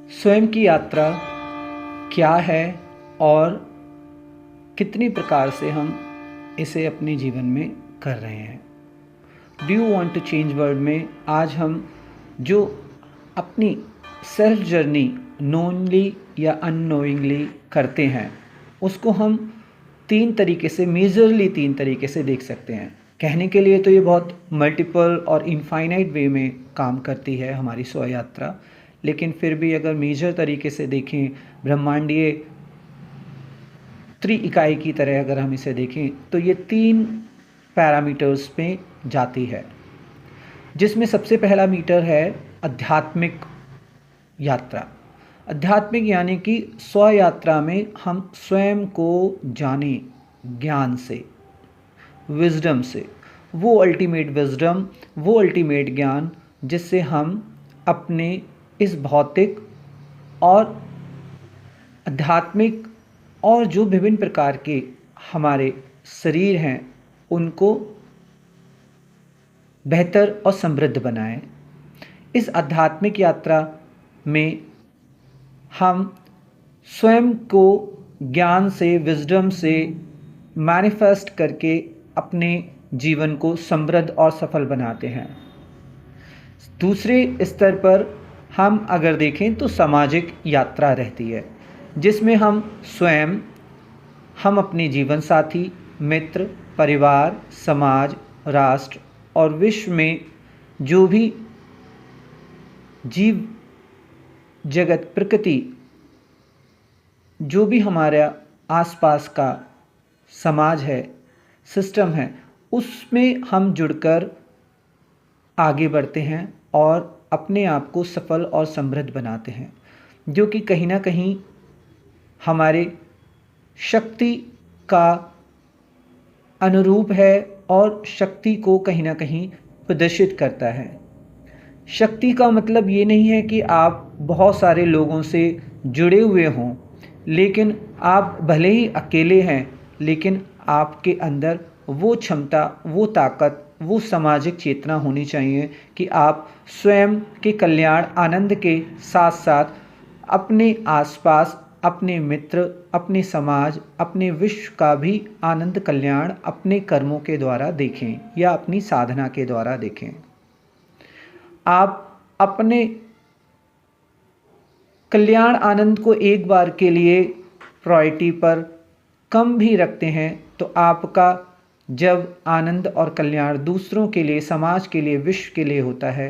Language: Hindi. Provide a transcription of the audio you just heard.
स्वयं की यात्रा क्या है और कितनी प्रकार से हम इसे अपने जीवन में कर रहे हैं। Do you want to change world में आज हम जो अपनी सेल्फ जर्नी नोनली या अननोइंगली करते हैं उसको हम तीन तरीके से, मेजरली तीन तरीके से देख सकते हैं। कहने के लिए तो ये बहुत मल्टीपल और इनफाइनाइट वे में काम करती है हमारी स्व यात्रा, लेकिन फिर भी अगर मेजर तरीके से देखें, ब्रह्मांडीय त्रि इकाई की तरह अगर हम इसे देखें तो ये तीन पैरामीटर्स में जाती है, जिसमें सबसे पहला मीटर है आध्यात्मिक यात्रा। आध्यात्मिक यानी कि स्व यात्रा में हम स्वयं को जाने, ज्ञान से, विजडम से, वो अल्टीमेट विजडम, वो अल्टीमेट ज्ञान जिससे हम अपने इस भौतिक और आध्यात्मिक और जो विभिन्न प्रकार के हमारे शरीर हैं उनको बेहतर और समृद्ध बनाएं। इस आध्यात्मिक यात्रा में हम स्वयं को ज्ञान से, विजडम से मैनिफेस्ट करके अपने जीवन को समृद्ध और सफल बनाते हैं। दूसरे स्तर पर हम अगर देखें तो सामाजिक यात्रा रहती है, जिसमें हम स्वयं, हम अपने जीवन साथी, मित्र, परिवार, समाज, राष्ट्र और विश्व में जो भी जीव जगत, प्रकृति, जो भी हमारा आसपास का समाज है, सिस्टम है, उसमें हम जुड़कर आगे बढ़ते हैं और अपने आप को सफल और समृद्ध बनाते हैं, जो कि कहीं ना कहीं हमारे शक्ति का अनुरूप है और शक्ति को कहीं ना कहीं प्रदर्शित करता है। शक्ति का मतलब ये नहीं है कि आप बहुत सारे लोगों से जुड़े हुए हों, लेकिन आप भले ही अकेले हैं, लेकिन आपके अंदर वो क्षमता, वो ताकत, वो सामाजिक चेतना होनी चाहिए कि आप स्वयं के कल्याण, आनंद के साथ साथ अपने आसपास, अपने मित्र, अपने समाज, अपने विश्व का भी आनंद, कल्याण अपने कर्मों के द्वारा देखें या अपनी साधना के द्वारा देखें। आप अपने कल्याण, आनंद को एक बार के लिए प्रायोरिटी पर कम भी रखते हैं तो आपका जब आनंद और कल्याण दूसरों के लिए, समाज के लिए, विश्व के लिए होता है